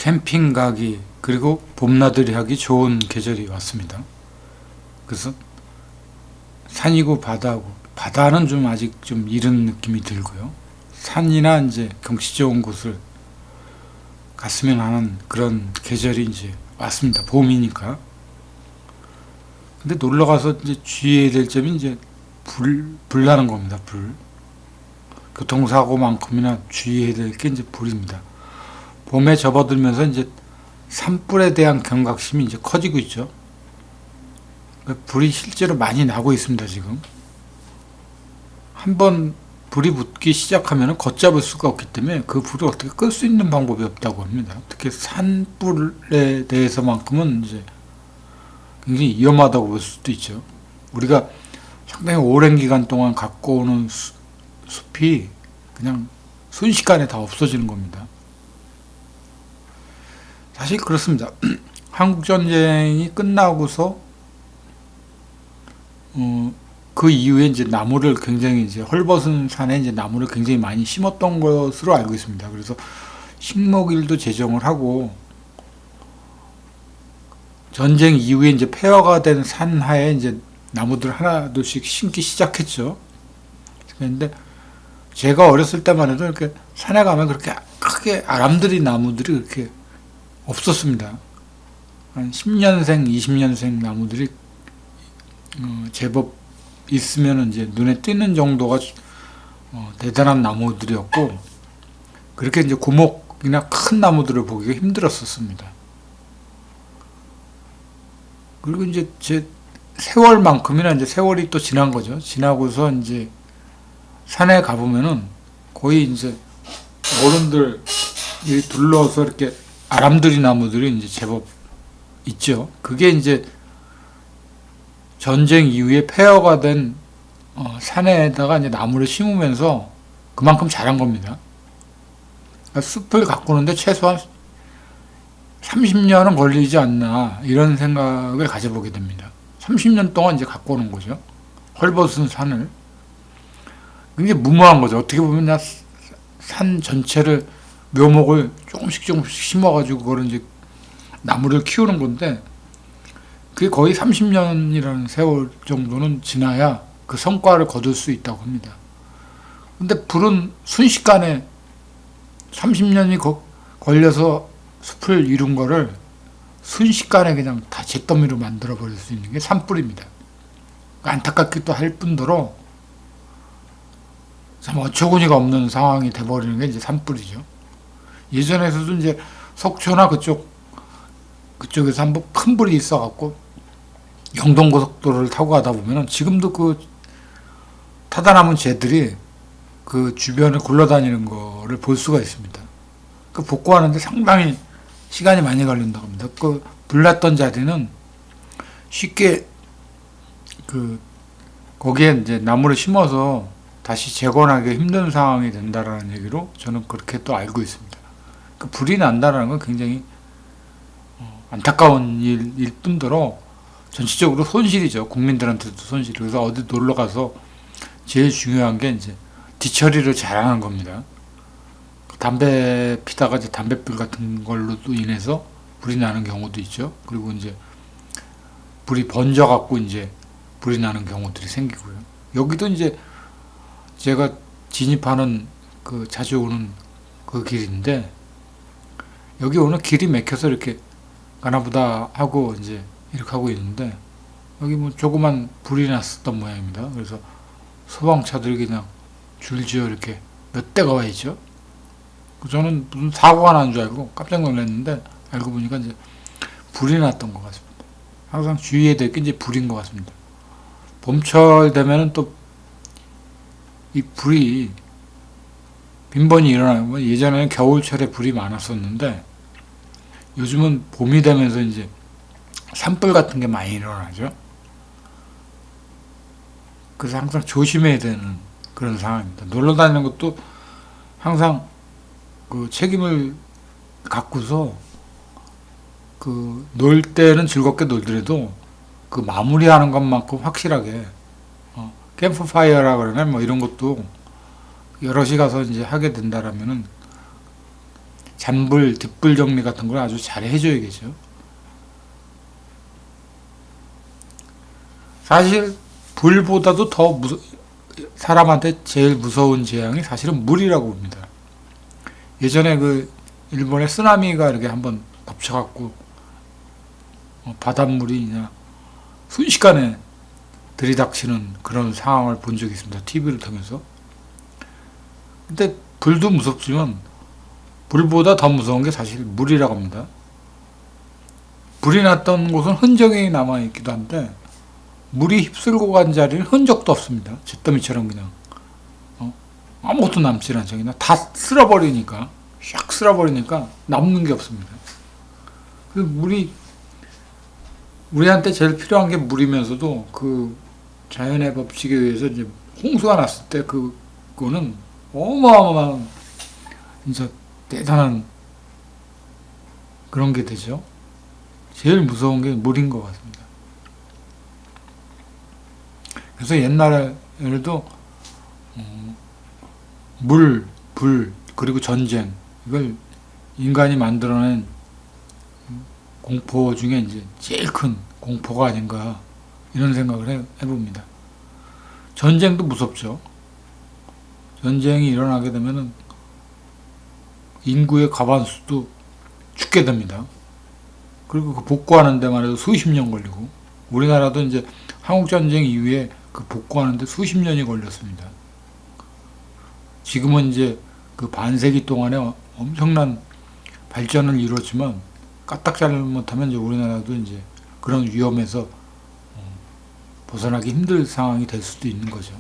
캠핑 가기 그리고 봄나들이 하기 좋은 계절이 왔습니다. 그래서 산이고 바다고 바다는 좀 아직 좀 이른 느낌이 들고요. 산이나 이제 경치 좋은 곳을 갔으면 하는 그런 계절이 이제 왔습니다. 봄이니까. 근데 놀러 가서 이제 주의해야 될 점이 이제 불 나는 겁니다. 불. 교통사고만큼이나 주의해야 될 게 이제 불입니다. 봄에 접어들면서 이제 산불에 대한 경각심이 이제 커지고 있죠. 불이 실제로 많이 나고 있습니다, 지금. 한번 불이 붙기 시작하면 걷잡을 수가 없기 때문에 그 불을 어떻게 끌 수 있는 방법이 없다고 합니다. 특히 산불에 대해서만큼은 이제 굉장히 위험하다고 볼 수도 있죠. 우리가 상당히 오랜 기간 동안 갖고 오는 숲이 그냥 순식간에 다 없어지는 겁니다. 사실 그렇습니다. 한국전쟁이 끝나고서 그 이후에 이제 나무를 굉장히 이제 헐벗은 산에 이제 나무를 굉장히 많이 심었던 것으로 알고 있습니다. 그래서 식목일도 제정을 하고 전쟁 이후에 이제 폐허가 된 산하에 이제 나무들 하나둘씩 심기 시작했죠. 그런데 제가 어렸을 때만 해도 이렇게 산에 가면 그렇게 크게 아람들이 나무들이 그렇게 없었습니다. 한 10년생, 20년생 나무들이 제법 있으면 이제 눈에 띄는 정도가 대단한 나무들이었고, 그렇게 이제 고목이나 큰 나무들을 보기가 힘들었었습니다. 그리고 이제 제 세월만큼이나 이제 세월이 또 지난 거죠. 지나고서 이제 산에 가보면은 거의 이제 어른들이 둘러서 이렇게 아람들이 나무들이 이제 제법 있죠. 그게 이제 전쟁 이후에 폐허가 된 산에다가 이제 나무를 심으면서 그만큼 자란 겁니다. 그러니까 숲을 가꾸는데 최소한 30년은 걸리지 않나 이런 생각을 가져보게 됩니다. 30년 동안 이제 가꾸는 거죠. 헐벗은 산을. 굉장히 무모한 거죠. 어떻게 보면 산 전체를 묘목을 조금씩 심어가지고 그걸 이제 나무를 키우는 건데, 그게 거의 30년이라는 세월 정도는 지나야 그 성과를 거둘 수 있다고 합니다. 근데 불은 순식간에 30년이 걸려서 숲을 이룬 거를 순식간에 그냥 다 잿더미로 만들어 버릴 수 있는 게 산불입니다. 안타깝기도 할 뿐더러 참 어처구니가 없는 상황이 돼버리는 게 이제 산불이죠. 예전에서도 이제 속초나 그쪽에서 한번 큰 불이 있어갖고 영동고속도로를 타고 가다 보면은 지금도 그 타다 남은 재들이 그 주변을 굴러다니는 거를 볼 수가 있습니다. 그 복구하는데 상당히 시간이 많이 걸린다고 합니다. 그 불났던 자리는 쉽게 거기에 이제 나무를 심어서 다시 재건하기 힘든 상황이 된다라는 얘기로 저는 그렇게 또 알고 있습니다. 그 불이 난다는 건 굉장히 안타까운 일일 뿐더러 전체적으로 손실이죠. 국민들한테도 손실. 그래서 어디 놀러 가서 제일 중요한 게 이제 뒤처리를 잘하는 겁니다. 담배 피다가 이제 담뱃불 같은 걸로도 인해서 불이 나는 경우도 있죠. 그리고 이제 불이 번져 갖고 이제 불이 나는 경우들이 생기고요. 여기도 이제 제가 진입하는 그 자주 오는 그 길인데, 여기 오는 길이 막혀서 이렇게 가나보다 하고 이제 이렇게 하고 있는데, 여기 뭐 조그만 불이 났었던 모양입니다. 그래서 소방차들이 그냥 줄지어 이렇게 몇 대가 와 있죠. 저는 무슨 사고가 난 줄 알고 깜짝 놀랐는데, 알고 보니까 이제 불이 났던 것 같습니다. 항상 주의해야 될 게 이제 불인 것 같습니다. 봄철 되면은 또 이 불이 빈번히 일어나요. 예전에는 겨울철에 불이 많았었는데 요즘은 봄이 되면서 이제 산불 같은 게 많이 일어나죠. 그래서 항상 조심해야 되는 그런 상황입니다. 놀러 다니는 것도 항상 그 책임을 갖고서 그 놀 때는 즐겁게 놀더라도 그 마무리하는 것만큼 확실하게 캠프파이어라 그러나 뭐 이런 것도 여럿이 가서 이제 하게 된다라면은 잔불, 뒷불 정리 같은 걸 아주 잘 해줘야겠죠. 사실 불보다도 사람한테 제일 무서운 재앙이 사실은 물이라고 봅니다. 예전에 그 일본의 쓰나미가 이렇게 한번 덮쳐갖고 바닷물이 그냥 순식간에 들이닥치는 그런 상황을 본 적이 있습니다. TV를 통해서. 근데 불도 무섭지만 불보다 더 무서운 게 사실 물이라고 합니다. 불이 났던 곳은 흔적이 남아있기도 한데 물이 휩쓸고 간 자리는 흔적도 없습니다. 잿더미처럼 그냥 아무것도 남지 않죠. 그냥 다 쓸어버리니까 샥 쓸어버리니까 남는 게 없습니다. 그 물이 우리한테 제일 필요한 게 물이면서도 그 자연의 법칙에 의해서 이제 홍수가 났을 때 그거는 어마어마한 진짜 대단한 그런 게 되죠. 제일 무서운 게 물인 것 같습니다. 그래서 옛날에도 물, 불, 그리고 전쟁 이걸 인간이 만들어낸 공포 중에 이제 제일 큰 공포가 아닌가 이런 생각을 해봅니다. 전쟁도 무섭죠. 전쟁이 일어나게 되면은 인구의 과반수도 죽게 됩니다. 그리고 그 복구하는 데만 해도 수십 년 걸리고 우리나라도 이제 한국전쟁 이후에 그 복구하는 데 수십 년이 걸렸습니다. 지금은 이제 그 반세기 동안에 엄청난 발전을 이뤘지만 까딱 잘못하면 이제 우리나라도 이제 그런 위험에서 벗어나기 힘들 상황이 될 수도 있는 거죠.